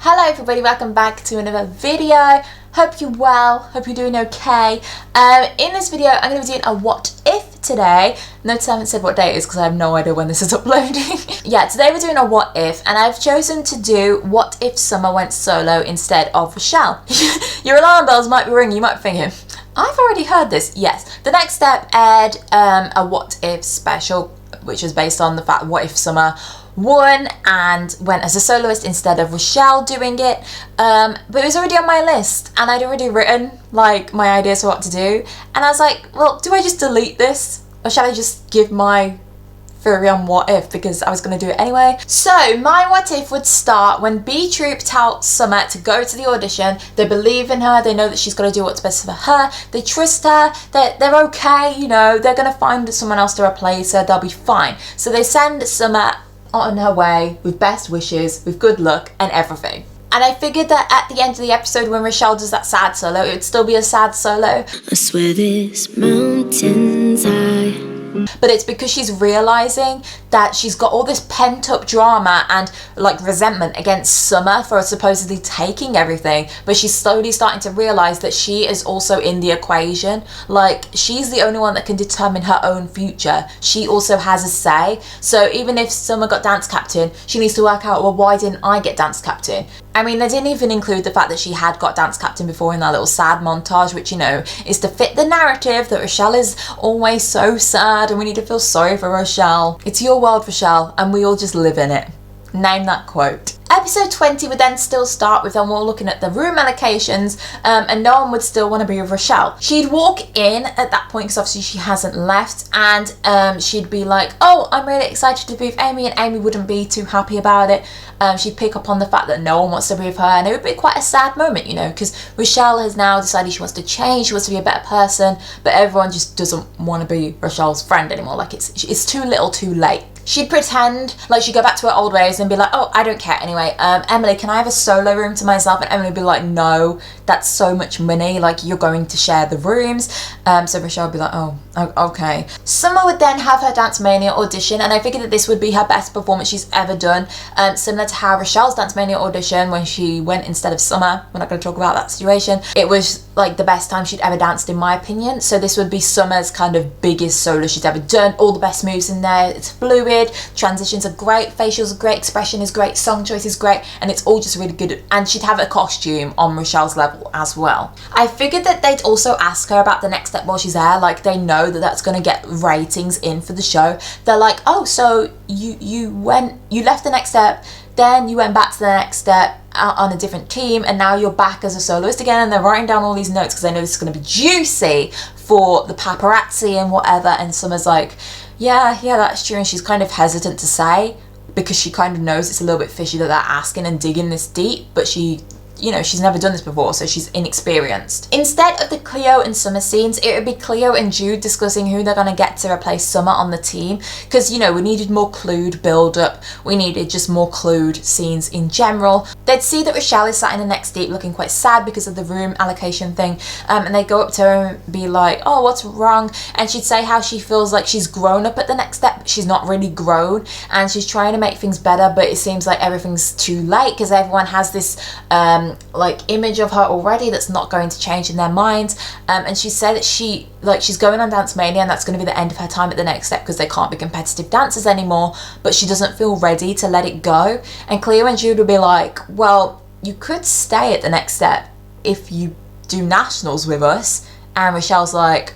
Hello everybody, welcome back to another video. Hope you're well, hope you're doing okay. In this video I'm going to be doing a what if today. Notice I haven't said what day it is because I have no idea when this is uploading. Yeah, today we're doing a what if, and I've chosen to do what if Summer went solo instead of Richelle. Your alarm bells might be ringing, you might be thinking, I've already heard this. Yes, the next step aired a what if special, which was based on the fact what if Summer won and went as a soloist instead of Richelle doing it, but it was already on my list and I'd already written like my ideas for what to do, and I was like, well, do I just delete this or shall I just give my theory on what if, because I was going to do it anyway. So my what if would start when B Troop tells Summer to go to the audition. They believe in her, they know that she's got to do what's best for her, they trust her, they're okay, you know, they're going to find someone else to replace her, they'll be fine. So they send Summer on her way with best wishes, with good luck and everything. And I figured that at the end of the episode when Richelle does that sad solo, it would still be a sad solo. I swear this mountain's high. But it's because she's realising that she's got all this pent-up drama and like resentment against Summer for supposedly taking everything, but she's slowly starting to realise that she is also in the equation. Like, she's the only one that can determine her own future. She also has a say. So even if Summer got dance captain, she needs to work out, well, why didn't I get dance captain? I mean, they didn't even include the fact that she had got dance captain before in that little sad montage, which, you know, is to fit the narrative that Richelle is always so sad and we need to feel sorry for Richelle. It's your world, Richelle, and we all just live in it. Name that quote. Episode 20 would then still start with them all looking at the room allocations, and no one would still want to be with Richelle. She'd walk in at that point because obviously she hasn't left, and she'd be like, oh, I'm really excited to be with Amy, and Amy wouldn't be too happy about it. She'd pick up on the fact that no one wants to be with her, and it would be quite a sad moment, you know, because Richelle has now decided she wants to change, she wants to be a better person, but everyone just doesn't want to be Richelle's friend anymore. Like, it's too little too late. She'd pretend like she'd go back to her old ways and be like, oh, I don't care anyway. Emily, can I have a solo room to myself? And Emily would be like, no, that's so much money. Like, you're going to share the rooms. So Richelle would be like, oh, okay. Summer would then have her Dancemania audition, and I figured that this would be her best performance she's ever done. Similar to how Richelle's Dancemania audition, when she went instead of Summer, we're not going to talk about that situation. It was like the best time she'd ever danced, in my opinion. So this would be Summer's kind of biggest solo she's ever done. All the best moves in there. It's fluid. Transitions are great, facials are great, expression is great, song choice is great, and it's all just really good. And she'd have a costume on Richelle's level as well. I figured that they'd also ask her about the next step while she's there. Like, they know that that's going to get ratings in for the show. They're like, oh, so you left the next step, then you went back to the next step on a different team, and now you're back as a soloist again. And they're writing down all these notes because they know this is going to be juicy for the paparazzi and whatever. And Summer's like, yeah, that's true. And she's kind of hesitant to say because she kind of knows it's a little bit fishy that they're asking and digging this deep, but she, you know, she's never done this before, so she's inexperienced. Instead of the Cleo and Summer scenes, it would be Cleo and Jude discussing who they're going to get to replace Summer on the team, because, you know, we needed more clued build up, we needed just more clued scenes in general. They'd see that Richelle is sat in the next deep looking quite sad because of the room allocation thing, and they'd go up to her and be like, oh, what's wrong? And she'd say how she feels like she's grown up at the next step, but she's not really grown, and she's trying to make things better, but it seems like everything's too late because everyone has this like image of her already that's not going to change in their minds. And she said that she's going on Dancemania and that's going to be the end of her time at the next step because they can't be competitive dancers anymore, but she doesn't feel ready to let it go. And Cleo and Jude would be like, well, you could stay at the next step if you do nationals with us. And Richelle's like,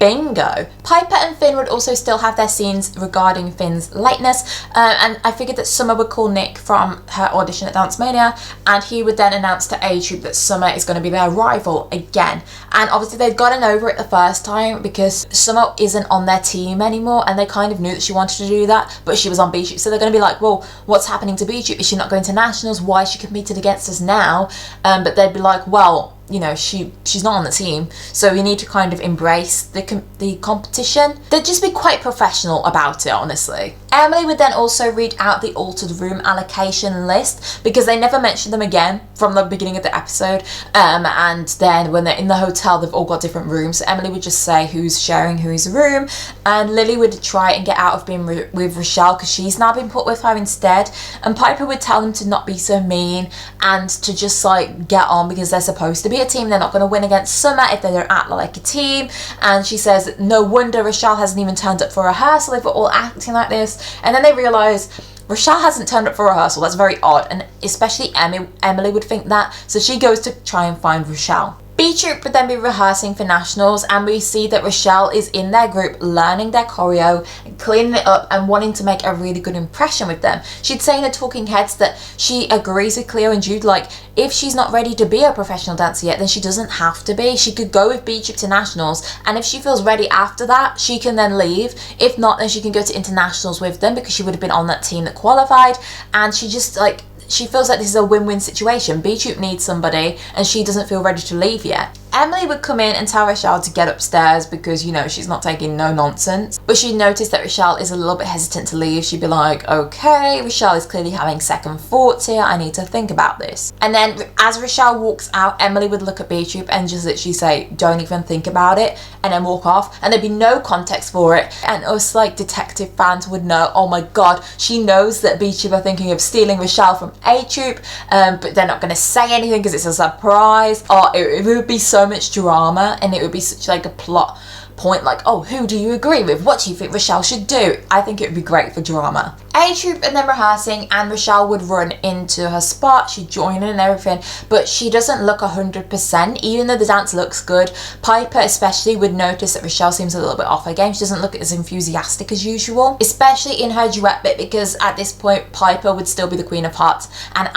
bingo. Piper and Finn would also still have their scenes regarding Finn's lateness, and I figured that Summer would call Nick from her audition at Dancemania, and he would then announce to A Troop that Summer is going to be their rival again. And obviously they'd gotten over it the first time because Summer isn't on their team anymore, and they kind of knew that she wanted to do that, but she was on B Troop, so they're going to be like, well, what's happening to B Troop? Is she not going to nationals? Why is she competed against us now? But they'd be like, well, you know, she's not on the team, so we need to kind of embrace the competition. They'd just be quite professional about it, honestly. Emily would then also read out the altered room allocation list because they never mentioned them again from the beginning of the episode. And then when they're in the hotel, they've all got different rooms. So Emily would just say who's sharing whose room, and Lily would try and get out of being with Richelle because she's now been put with her instead. And Piper would tell them to not be so mean and to just like get on because they're supposed to be a team. They're not going to win against Summer if they don't act like a team. And she says no wonder Richelle hasn't even turned up for rehearsal if we're all acting like this. And then they realise Richelle hasn't turned up for rehearsal. That's very odd, and especially Emily would think that. So she goes to try and find Richelle. B Troop would then be rehearsing for nationals, and we see that Richelle is in their group learning their choreo, cleaning it up and wanting to make a really good impression with them. She'd say in the talking heads that she agrees with Cleo and Jude, like if she's not ready to be a professional dancer yet, then she doesn't have to be. She could go with B Troop to nationals, and if she feels ready after that, she can then leave. If not, then she can go to internationals with them because she would have been on that team that qualified. And she just like, she feels like this is a win-win situation. B Troop needs somebody and she doesn't feel ready to leave yet. Emily would come in and tell Richelle to get upstairs because, you know, she's not taking no nonsense. But she'd notice that Richelle is a little bit hesitant to leave. She'd be like, okay, Richelle is clearly having second thoughts here. I need to think about this. And then as Richelle walks out, Emily would look at B Troop and just literally say, don't even think about it, and then walk off. And there'd be no context for it. And us like detective fans would know, oh my God, she knows that B Troop are thinking of stealing Richelle from A Troop, but they're not going to say anything because it's a surprise. Or it would be so much drama, and it would be such like a plot point, like, oh, who do you agree with? What do you think Richelle should do? I think it would be great for drama. A Troop and then rehearsing, and Richelle would run into her spot. She'd join in and everything, but she doesn't look 100%, even though the dance looks good. Piper especially would notice that Richelle seems a little bit off her game. She doesn't look as enthusiastic as usual, especially in her duet bit, because at this point Piper would still be the Queen of Hearts and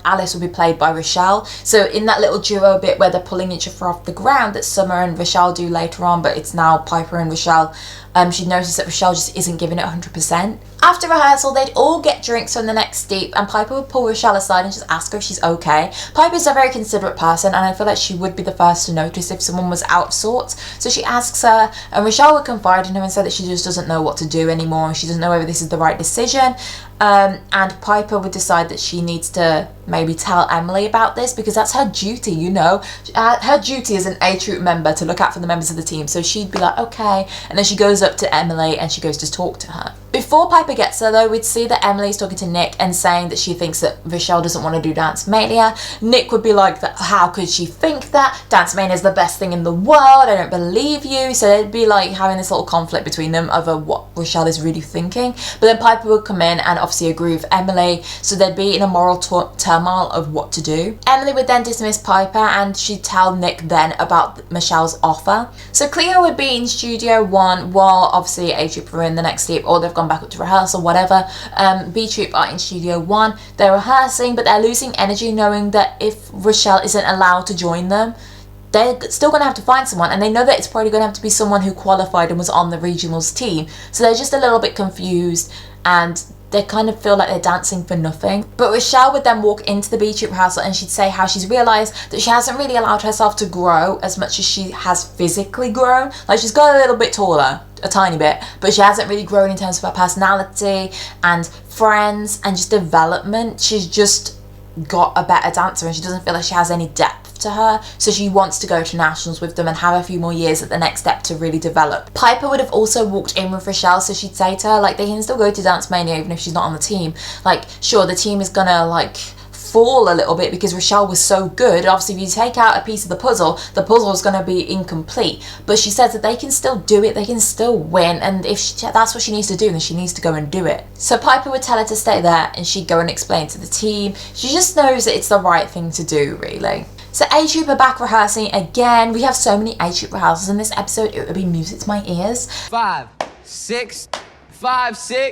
Alice would be played by Richelle. So in that little duo bit where they're pulling each other off the ground that Summer and Richelle do later on, but it's now Piper and Richelle, she'd noticed that Richelle just isn't giving it 100%. After rehearsal, they'd all get drinks from the next steep, and Piper would pull Richelle aside and just ask her if she's okay. Piper's a very considerate person, and I feel like she would be the first to notice if someone was out of sorts. So she asks her, and Richelle would confide in her and say that she just doesn't know what to do anymore, and she doesn't know whether this is the right decision. And Piper would decide that she needs to maybe tell Emily about this because that's her duty, you know. Her duty as an A Troop member to look out for the members of the team. So she'd be like, okay. And then she goes up to Emily and she goes to talk to her. Before Piper gets there though, we'd see that Emily's talking to Nick and saying that she thinks that Richelle doesn't want to do Dancemania. Nick would be like, how could she think that? Dancemania is the best thing in the world. I don't believe you. So they'd be like having this little conflict between them over what Richelle is really thinking. But then Piper would come in and obviously agree with Emily. So they'd be in a moral turmoil of what to do. Emily would then dismiss Piper and she'd tell Nick then about Michelle's offer. So Cleo would be in Studio 1 while obviously A Troop are in the next steep, or they've gone back up to rehearsal, whatever. B Troop are in Studio 1. They're rehearsing, but they're losing energy knowing that if Richelle isn't allowed to join them, they're still going to have to find someone, and they know that it's probably going to have to be someone who qualified and was on the regionals team. So they're just a little bit confused, and they kind of feel like they're dancing for nothing. But Richelle would then walk into the B Troop rehearsal and she'd say how she's realised that she hasn't really allowed herself to grow as much as she has physically grown. Like, she's got a little bit taller, a tiny bit, but she hasn't really grown in terms of her personality and friends and just development. She's just got a better dancer and she doesn't feel like she has any depth to her, so she wants to go to nationals with them and have a few more years at the next step to really develop. Piper would have also walked in with Richelle, so she'd say to her, like, they can still go to Dancemania even if she's not on the team. Like, sure, the team is gonna like fall a little bit because Richelle was so good. Obviously, if you take out a piece of the puzzle is going to be incomplete. But she says that they can still do it, they can still win, and if that's what she needs to do, then she needs to go and do it. So Piper would tell her to stay there and she'd go and explain to the team. She just knows that it's the right thing to do, really. So A Troop are back rehearsing again. We have so many A Troop rehearsals in this episode, it would be music to my ears. 5, 6,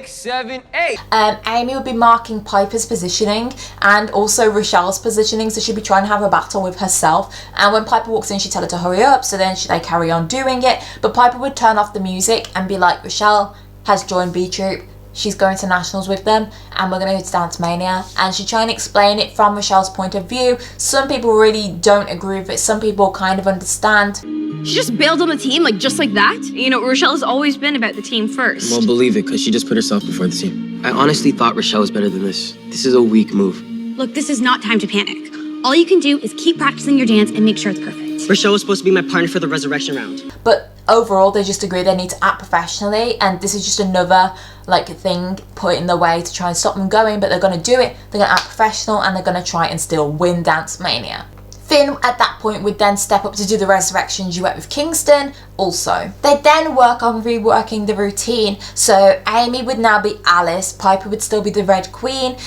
7, 8. Amy would be marking Piper's positioning and also Richelle's positioning, so she'd be trying to have a battle with herself. And when Piper walks in, she'd tell her to hurry up, so then they carry on doing it. But Piper would turn off the music and be like, Richelle has joined B Troop. she's going to nationals with them and we're going to go to Dancemania. And she try and explain it from Richelle's point of view. Some people really don't agree with it. Some people kind of understand. She just bailed on the team, like, just like that? You know, Richelle has always been about the team first. Well, believe it, because she just put herself before the team. I honestly thought Richelle was better than this. This is a weak move. Look, this is not time to panic. All you can do is keep practicing your dance and make sure it's perfect. Richelle was supposed to be my partner for the resurrection round. But overall, they just agree they need to act professionally, and this is just another like thing put in the way to try and stop them going, but they're going to do it. They're going to act professional and they're going to try and still win Dancemania. Finn at that point would then step up to do the resurrection duet with Kingston also. They then work on reworking the routine. So Amy would now be Alice, Piper would still be the Red Queen,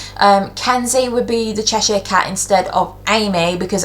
Kenzie would be the Cheshire Cat instead of Amy, because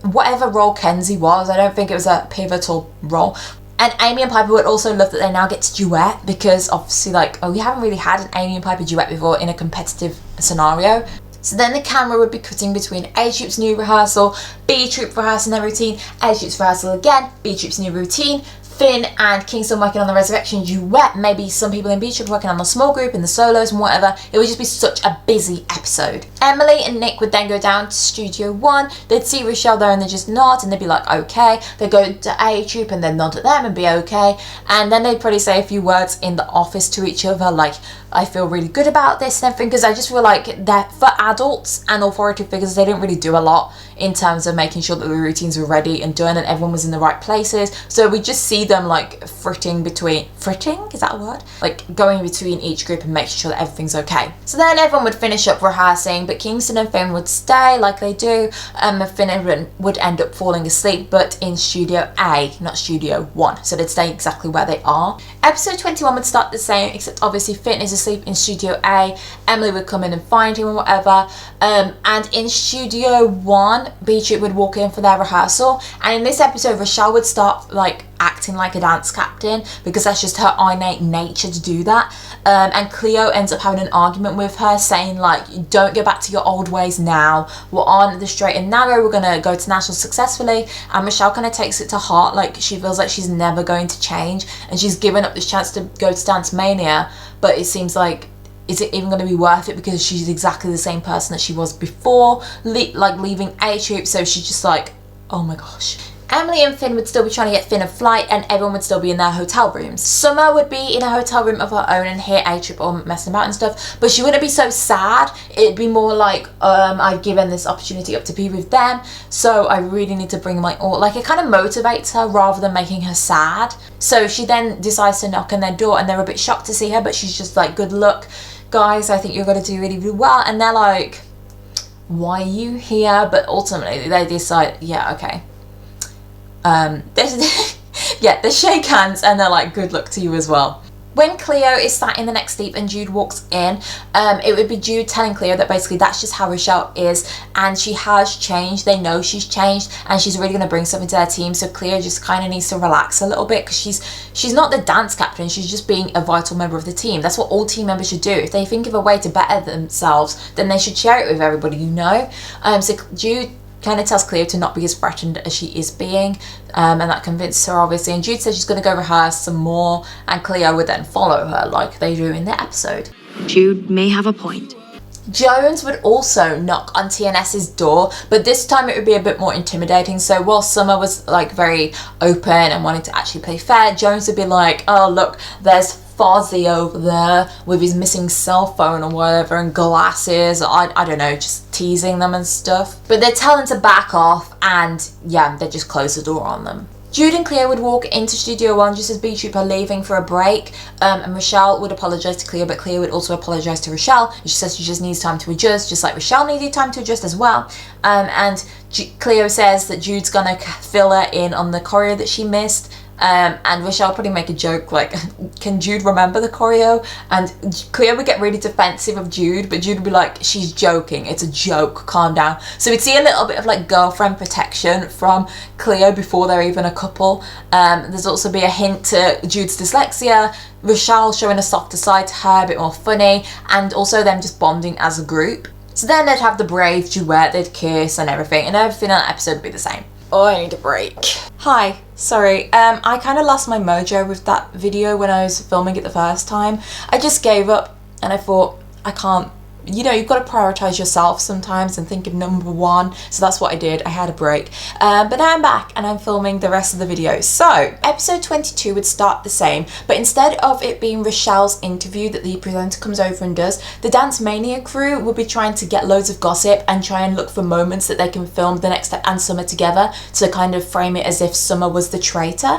whatever role Kenzie was, I don't think it was a pivotal role. And Amy and Piper would also love that they now get to duet, because obviously we haven't really had an Amy and Piper duet before in a competitive scenario. So then the camera would be cutting between A Troop's new rehearsal, B Troop rehearsing their routine, A Troop's rehearsal again, B Troop's new routine, Finn and Kingston working on the resurrection duet, maybe some people in B Troop working on the small group and the solos and whatever. It would just be such a busy episode. Emily and Nick would then go down to Studio 1, they'd see Richelle there and they'd just nod and they'd be like, okay. They'd go to A Troop and then nod at them and be okay. And then they'd probably say a few words in the office to each other, like, I feel really good about this and everything, because I just feel like that for adults and authority figures, they didn't really do a lot in terms of making sure that the routines were ready and done and everyone was in the right places. So we just see them like fritting, is that a word? Like going between each group and making sure that everything's okay. So then everyone would finish up rehearsing, but Kingston and Finn would stay like they do. Finn would end up falling asleep, but in Studio A, not Studio 1. So they'd stay exactly where they are. Episode 21 would start the same, except obviously Finn is asleep in Studio A. Emily would come in and find him and whatever. And in Studio 1, B Troop would walk in for their rehearsal. And in this episode, Richelle would start like acting like a dance captain, because that's just her innate nature to do that. And Cleo ends up having an argument with her, saying like, don't go back to your old ways now. We're on the straight and narrow. We're gonna go to nationals successfully. And Richelle kind of takes it to heart. Like she feels like she's never going to change, and she's given up this chance to go to Dancemania. But it seems like, is it even going to be worth it, because she's exactly the same person that she was before, leaving A Troop. So she's just like, oh my gosh. Emily and Finn would still be trying to get Finn a flight, and everyone would still be in their hotel rooms. Summer would be in a hotel room of her own and hear A Troop all messing about and stuff, but she wouldn't be so sad. It'd be more like, I've given this opportunity up to be with them, so I really need to bring my all. Like, it kind of motivates her rather than making her sad. So she then decides to knock on their door, and they're a bit shocked to see her, but she's just like, good luck, guys, I think you're going to do really, really well. And they're like, why are you here? But ultimately they decide, yeah, okay. They shake hands and they're like, good luck to you as well. When Cleo is sat in the next seat and Jude walks in, it would be Jude telling Cleo that basically that's just how Richelle is, and she has changed. They know she's changed and she's really going to bring something to their team. So Cleo just kind of needs to relax a little bit, because she's not the dance captain. She's just being a vital member of the team. That's what all team members should do. If they think of a way to better themselves, then they should share it with everybody, you know. So Jude kind of tells Cleo to not be as threatened as she is being, and that convinces her obviously, and Jude says she's going to go rehearse some more, and Cleo would then follow her like they do in the episode. Jude may have a point. Jones would also knock on TNS's door, but this time it would be a bit more intimidating. So while Summer was like very open and wanting to actually play fair, Jones would be like, oh look, there's Fozzie over there with his missing cell phone or whatever and glasses. I don't know, just teasing them and stuff. But they tell them to back off, and yeah, they just close the door on them. Jude and Cleo would walk into Studio 1 just as B Troop are leaving for a break, and Richelle would apologise to Cleo, but Cleo would also apologise to Richelle. And she says she just needs time to adjust, just like Richelle needed time to adjust as well. Cleo says that Jude's gonna fill her in on the choreo that she missed. And Richelle probably make a joke like, can Jude remember the choreo? And Cleo would get really defensive of Jude, but Jude would be like, she's joking, it's a joke, calm down. So we'd see a little bit of like girlfriend protection from Cleo before they're even a couple. There's also be a hint to Jude's dyslexia, Richelle showing a softer side to her, a bit more funny, and also them just bonding as a group. So then they'd have the brave duet, they'd kiss and everything on that episode would be the same. Oh, I need a break. Hi, sorry, I kind of lost my mojo with that video when I was filming it the first time. I just gave up And I thought, I can't, you know, you've got to prioritize yourself sometimes and think of number one. So that's what I did. I had a break. But now I'm back and I'm filming the rest of the video. So episode 22 would start the same, but instead of it being Richelle's interview that the presenter comes over and does, the Dancemania crew will be trying to get loads of gossip and try and look for moments that they can film the next step and Summer together to kind of frame it as if Summer was the traitor.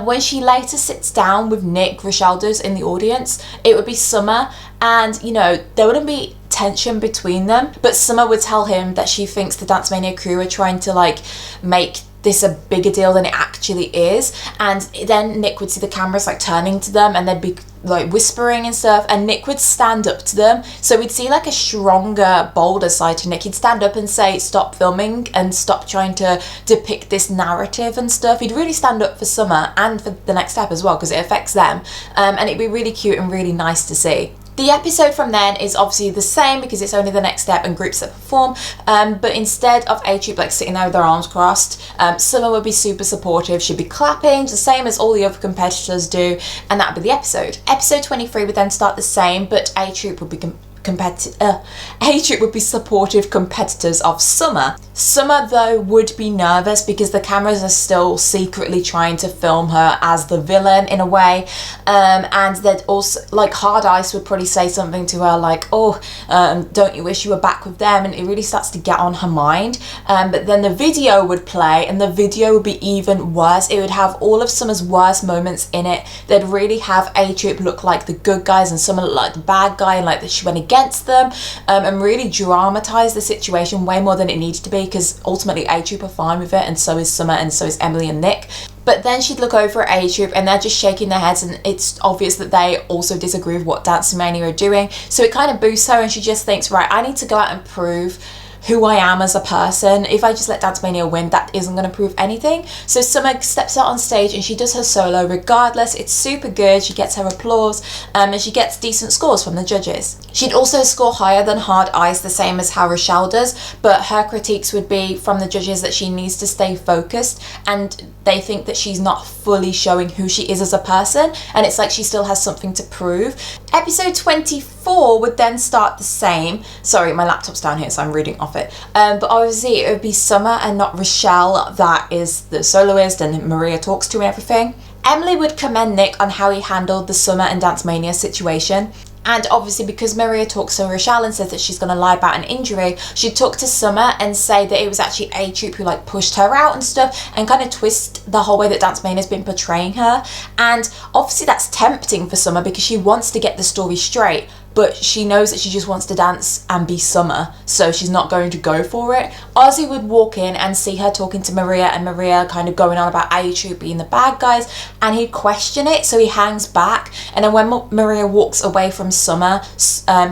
When she later sits down with Nick, Richelle does, in the audience, it would be Summer, and you know, there wouldn't be tension between them, but Summer would tell him that she thinks the Dancemania crew are trying to like make this a bigger deal than it actually is. And then Nick would see the cameras like turning to them and they'd be like whispering and stuff, and Nick would stand up to them, so we'd see like a stronger, bolder side to Nick. He'd stand up and say stop filming and stop trying to depict this narrative and stuff. He'd really stand up for Summer and for the next step as well, because it affects them, and it'd be really cute and really nice to see. The episode from then is obviously the same because it's only the next step and groups that perform, but instead of A-Troop like sitting there with their arms crossed, Summer would be super supportive. She'd be clapping, the same as all the other competitors do, and that would be the episode. Episode 23 would then start the same, but A-Troop would be A-Troop would be supportive competitors of Summer. Summer though would be nervous because the cameras are still secretly trying to film her as the villain in a way, and they'd also, like, Hard Ice would probably say something to her like, oh, don't you wish you were back with them, and it really starts to get on her mind. But then the video would play, and the video would be even worse. It would have all of Summer's worst moments in it. They'd really have A-Troop look like the good guys and Summer look like the bad guy, and like that she went against them, and really dramatize the situation way more than it needed to be, because ultimately A-Troop are fine with it, and so is Summer, and so is Emily and Nick. But then she'd look over at A-Troop and they're just shaking their heads, and it's obvious that they also disagree with what Dancemania are doing, so it kind of boosts her, and she just thinks, right, I need to go out and prove who I am as a person. If I just let Dancemania win, that isn't going to prove anything. So Summer steps out on stage and she does her solo regardless. It's super good. She gets her applause, and she gets decent scores from the judges. She'd also score higher than Hard Ice, the same as how Richelle does, but her critiques would be from the judges that she needs to stay focused, and they think that she's not fully showing who she is as a person, and it's like she still has something to prove. Episode 24 would then start the same. Sorry, my laptop's down here, so I'm reading off it. But obviously it would be Summer and not Richelle that is the soloist and Maria talks to and everything. Emily would commend Nick on how he handled the Summer and Dancemania situation. And obviously because Maria talks to Richelle and says that she's going to lie about an injury, she'd talk to Summer and say that it was actually A-Troop who like pushed her out and stuff, and kind of twist the whole way that Dancemania's been portraying her. And obviously that's tempting for Summer because she wants to get the story straight, but she knows that she just wants to dance and be Summer, so she's not going to go for it. Ozzy would walk in and see her talking to Maria, and Maria kind of going on about A-Troop being the bad guys, and he'd question it, so he hangs back. And then when Maria walks away from Summer,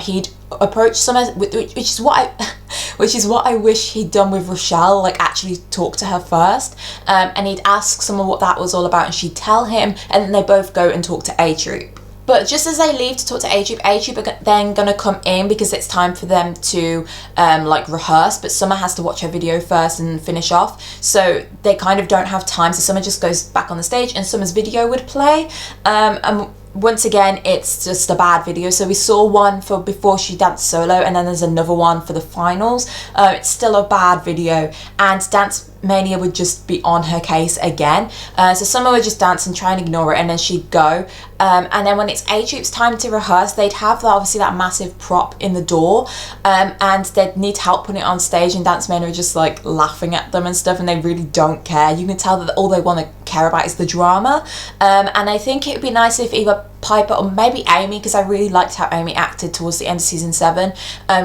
he'd approach Summer, which is what I wish he'd done with Richelle, like actually talk to her first, and he'd ask Summer what that was all about, and she'd tell him, and then they both go and talk to A-Troop. But just as they leave to talk to A-Troop are then going to come in because it's time for them to like rehearse, but Summer has to watch her video first and finish off, so they kind of don't have time, so Summer just goes back on the stage and Summer's video would play, and once again it's just a bad video. So we saw one for before she danced solo, and then there's another one for the finals. It's still a bad video, and Dancemania would just be on her case again. So Summer would just dance and try and ignore it, and then she'd go. And then when it's A-Troop's time to rehearse, they'd have obviously that massive prop in the door, and they'd need help putting it on stage, and Dancemania are just like laughing at them and stuff, and they really don't care. You can tell that all they want to care about is the drama. And I think it would be nice if either Piper or maybe Amy, because I really liked how Amy acted towards the end of season 7.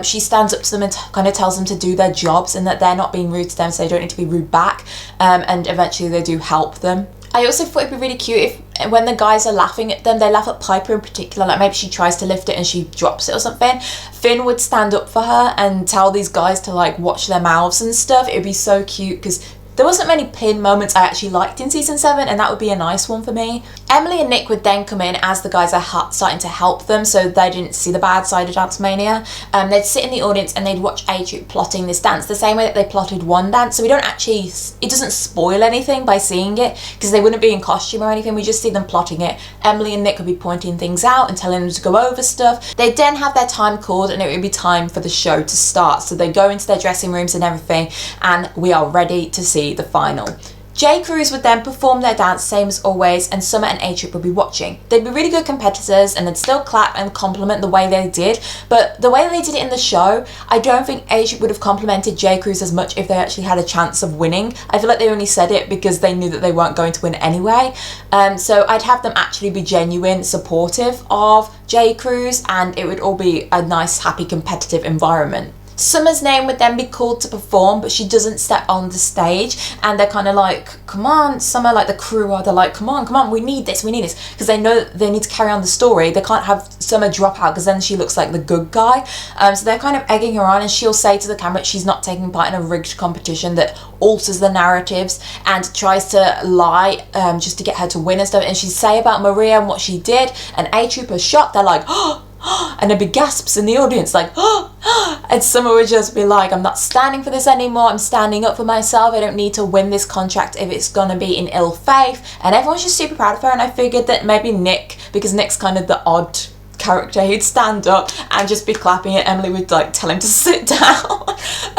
She stands up to them and kind of tells them to do their jobs, and that they're not being rude to them, so they don't need to be rude back, and eventually they do help them. I also thought it'd be really cute if when the guys are laughing at them, they laugh at Piper in particular, like maybe she tries to lift it and she drops it or something. Finn would stand up for her and tell these guys to like watch their mouths and stuff. It'd be so cute because There wasn't many pin moments I actually liked in season 7, and that would be a nice one for me. Emily and Nick would then come in as the guys are starting to help them, so they didn't see the bad side of Dancemania. They'd sit in the audience and they'd watch A-Troop plotting this dance the same way that they plotted one dance, so we don't actually, it doesn't spoil anything by seeing it, because they wouldn't be in costume or anything, we just see them plotting it. Emily and Nick would be pointing things out and telling them to go over stuff. They'd then have their time called and it would be time for the show to start, so they go into their dressing rooms and everything, and we are ready to see the final. J. Cruz would then perform their dance same as always, and Summer and A-Troop would be watching. They'd be really good competitors and they'd still clap and compliment the way they did, but the way they did it in the show, I don't think A-Troop would have complimented J. Cruz as much if they actually had a chance of winning. I feel like they only said it because they knew that they weren't going to win anyway. So I'd have them actually be genuine supportive of J. Cruz, and it would all be a nice, happy, competitive environment. Summer's name would then be called to perform, but she doesn't step on the stage, and they're kind of like, come on, Summer, like the crew are, they're like, come on, we need this, because they know that they need to carry on the story. They can't have Summer drop out because then she looks like the good guy. So they're kind of egging her on, and she'll say to the camera she's not taking part in a rigged competition that alters the narratives and tries to lie just to get her to win and stuff. And she'd say about Maria and what she did, and A-Troop are shocked. They're like, oh, and there'd be gasps in the audience like, oh, and Summer would just be like, I'm not standing for this anymore, I'm standing up for myself, I don't need to win this contract if it's gonna be in ill faith. And everyone's just super proud of her, and I figured that maybe Nick, because Nick's kind of the odd character, he'd stand up and just be clapping it. Emily would like tell him to sit down.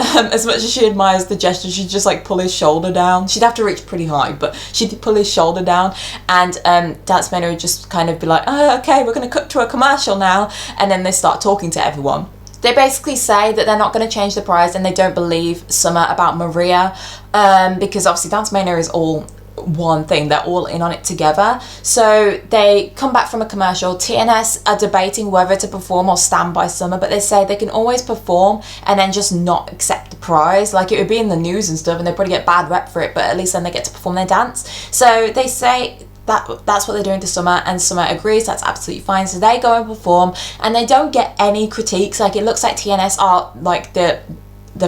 As much as she admires the gesture, she'd just like pull his shoulder down. She'd have to reach pretty high, but she'd pull his shoulder down, and Dancemania would just kind of be like, oh, okay, we're going to cut to a commercial now, and then they start talking to everyone. They basically say that they're not going to change the prize, and they don't believe Summer about Maria, because obviously Dancemania is all one thing, they're all in on it together. So they come back from a commercial. TNS are debating whether to perform or stand by Summer, but they say they can always perform and then just not accept the prize. Like, it would be in the news and stuff, and they'd probably get bad rep for it, but at least then they get to perform their dance. So they say that's what they're doing to Summer, and Summer agrees, that's absolutely fine. So they go and perform, and they don't get any critiques. Like, it looks like TNS are like the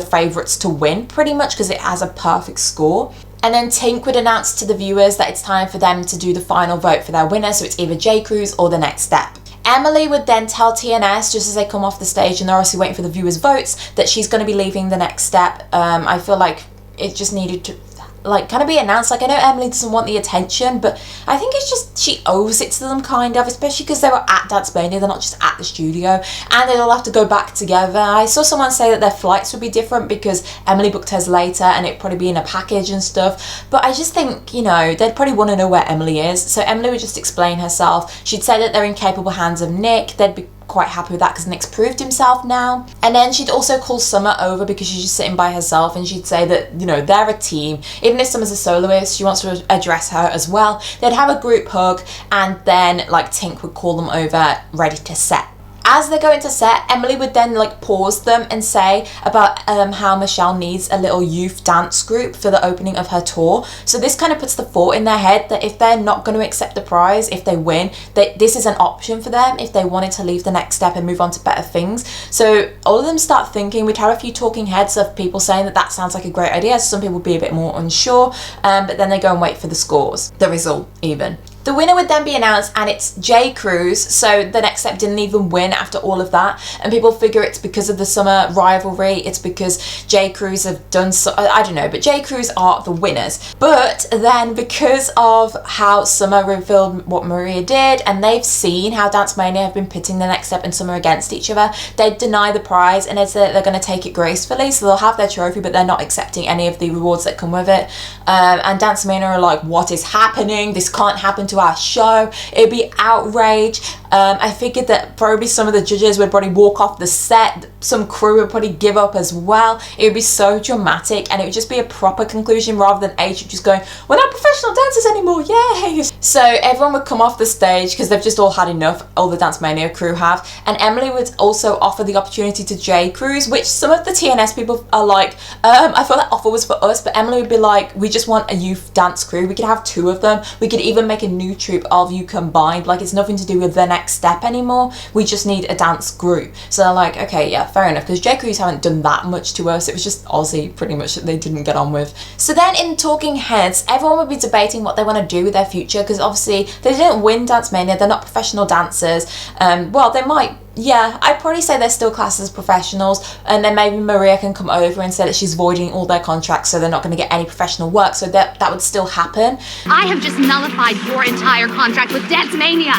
favourites to win pretty much, because it has a perfect score. And then Tink would announce to the viewers that it's time for them to do the final vote for their winner, so it's either J. Cruz or the next step. Emily would then tell TNS, just as they come off the stage and they're obviously waiting for the viewers' votes, that she's going to be leaving the next step. I feel like it just needed to like kind of be announced. Like, I know Emily doesn't want the attention, but I think it's just she owes it to them, kind of, especially because they were at Dancemania, they're not just at the studio, and they'd all have to go back together. I saw someone say that their flights would be different because Emily booked hers later and it'd probably be in a package and stuff, but I just think, you know, they'd probably want to know where Emily is. So Emily would just explain herself. She'd say that they're in capable hands of Nick. They'd be quite happy with that because Nick's proved himself now. And then she'd also call Summer over because she's just sitting by herself, and she'd say that, you know, they're a team. Even if Summer's a soloist, she wants to address her as well. They'd have a group hug, and then like Tink would call them over ready to set. As they're going to set, Emily would then like pause them and say about how Michelle needs a little youth dance group for the opening of her tour. So this kind of puts the thought in their head that if they're not going to accept the prize, if they win, that this is an option for them if they wanted to leave the next step and move on to better things. So all of them start thinking. We'd have a few talking heads of people saying that that sounds like a great idea. Some people would be a bit more unsure, but then they go and wait for the scores, the result even. The winner would then be announced, and it's J. Cruz. So the next step didn't even win after all of that, and people figure it's because of the Summer rivalry, it's because J. Cruz have done so, I don't know, but J. Cruz are the winners. But then because of how Summer revealed what Maria did, and they've seen how Dancemania have been pitting the next step and Summer against each other, they deny the prize, and it's that they're going to take it gracefully. So they'll have their trophy, but they're not accepting any of the rewards that come with it. And Dancemania are like, what is happening? This can't happen to our show. It'd be outrage. I figured that probably some of the judges would probably walk off the set. Some crew would probably give up as well. It would be so dramatic, and it would just be a proper conclusion rather than A just going, we're not professional dancers anymore, yay! So everyone would come off the stage because they've just all had enough, all the Dancemania crew have, and Emily would also offer the opportunity to J. Cruz, which some of the TNS people are like, I thought that offer was for us, but Emily would be like, we just want a youth dance crew. We could have two of them. We could even make a new troupe of you combined. Like, it's nothing to do with the next next step anymore. We just need a dance group. So they're like, okay, yeah, fair enough, because J. Crews haven't done that much to us. It was just Aussie pretty much that they didn't get on with. So then in talking heads, everyone would be debating what they want to do with their future, because obviously they didn't win Dancemania, they're not professional dancers. Well, they might, yeah, I'd probably say they're still classed as professionals, and then maybe Maria can come over and say that she's voiding all their contracts, so they're not going to get any professional work, so that would still happen. I have just nullified your entire contract with Dancemania.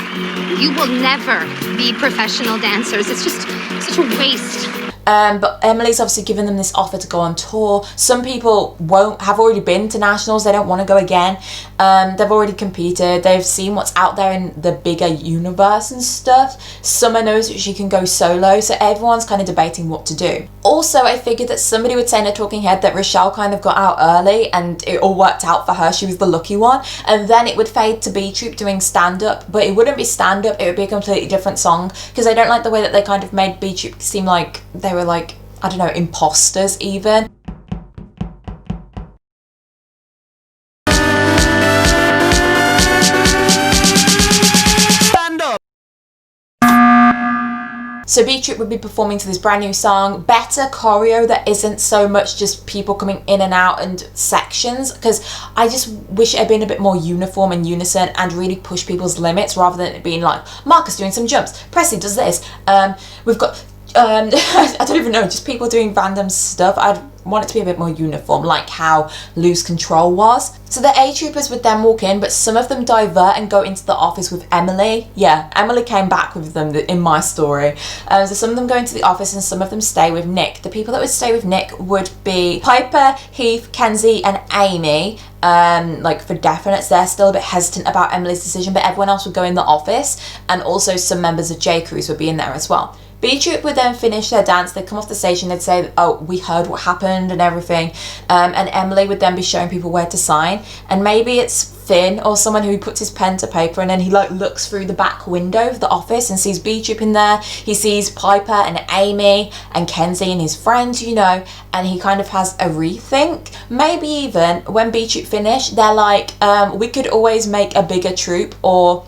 You will never be professional dancers. It's just such a waste. But Emily's obviously given them this offer to go on tour. Some people have already been to nationals, they don't want to go again. They've already competed, they've seen what's out there in the bigger universe and stuff. Summer knows that she can go solo, so everyone's kind of debating what to do. Also, I figured that somebody would say in a talking head that Richelle kind of got out early and it all worked out for her, she was the lucky one, and then it would fade to B Troop doing stand-up, but it wouldn't be stand-up, it would be a completely different song, because I don't like the way that they kind of made B Troop seem like they were like, I don't know, imposters even. So B Troop would be performing to this brand new song, better choreo that isn't so much just people coming in and out and sections, because I just wish it had been a bit more uniform and unison and really push people's limits rather than it being like, Marcus doing some jumps, Presley does this, we've got I don't even know, just people doing random stuff. I'd want it to be a bit more uniform, like how Lose Control was. So the A-Troopers would then walk in, but some of them divert and go into the office with Emily. Yeah, Emily came back with them in my story. So some of them go into the office and some of them stay with Nick. The people that would stay with Nick would be Piper, Heath, Kenzie and Amy. Like for definite, they're still a bit hesitant about Emily's decision, but everyone else would go in the office, and also some members of J. Crews would be in there as well. B Troop would then finish their dance, they'd come off the stage and they'd say, oh, we heard what happened and everything, and Emily would then be showing people where to sign, and maybe it's Finn or someone who puts his pen to paper and then he like looks through the back window of the office and sees B Troop in there, he sees Piper and Amy and Kenzie and his friends, you know, and he kind of has a rethink. Maybe even when B Troop finish, they're like, we could always make a bigger troop, or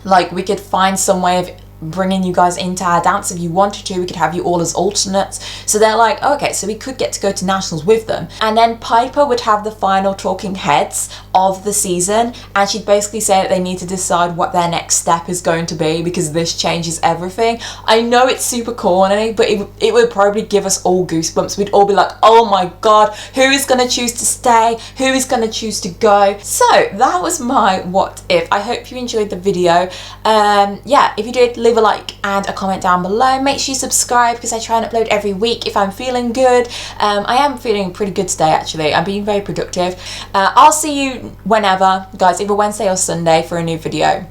like we could find some way of bringing you guys into our dance if you wanted to, we could have you all as alternates. So they're like, okay, so we could get to go to nationals with them. And then Piper would have the final talking heads of the season, and she'd basically say that they need to decide what their next step is going to be because this changes everything. I know it's super corny, but it would probably give us all goosebumps. We'd all be like, oh my god, who is going to choose to stay, who is going to choose to go? So that was my what if. I hope you enjoyed the video. Yeah, if you did, leave a like and a comment down below. Make sure you subscribe because I try and upload every week if I'm feeling good. I am feeling pretty good today actually. I'm being very productive. I'll see you whenever, guys, either Wednesday or Sunday for a new video.